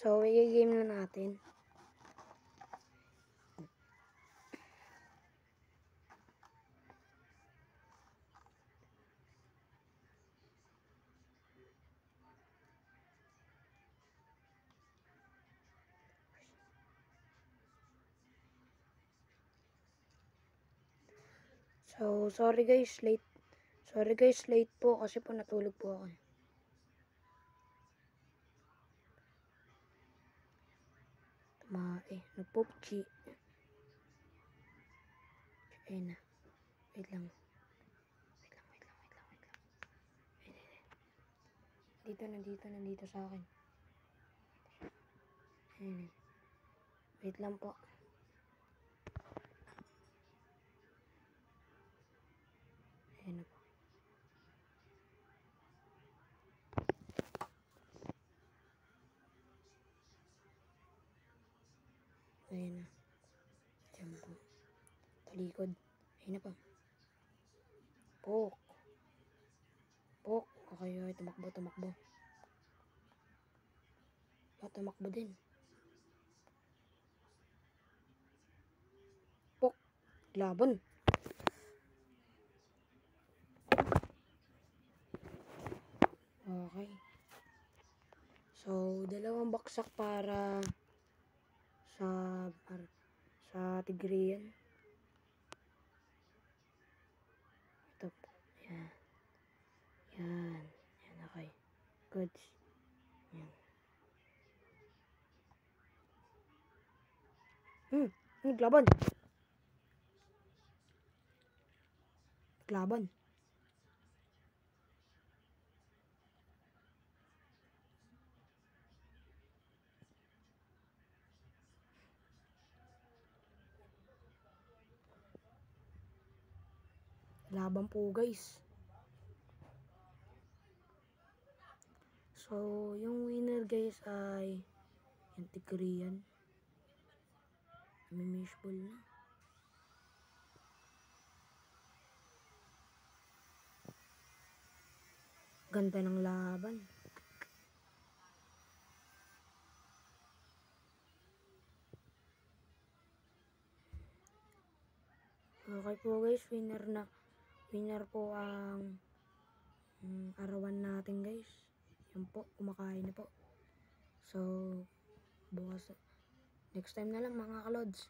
So, i-game na natin. So, sorry guys, late. Sorry guys, late po kasi po natulog po ako. Nagpupchi. Ayun na. Wait lang. Nandito sa akin. Ayun. Wait lang po. Ayun na po. Ayun na. Diyan po. Talikod. Ayun na po. Pok. Okay, tumakbo. Tumakbo din. Pok. Laban. Okay. So, dalawang baksak para sa Tigrean. Ito po. Yan. Okay. Good. Yan. Naglaban. Laban po guys. So, yung winner guys ay yung Tigrean. Mimishball na. Ganda ng laban. Okay po guys, winner po ang arawan natin guys. Yan po, kumakain na po. So, bukas, next time na lang mga kalods.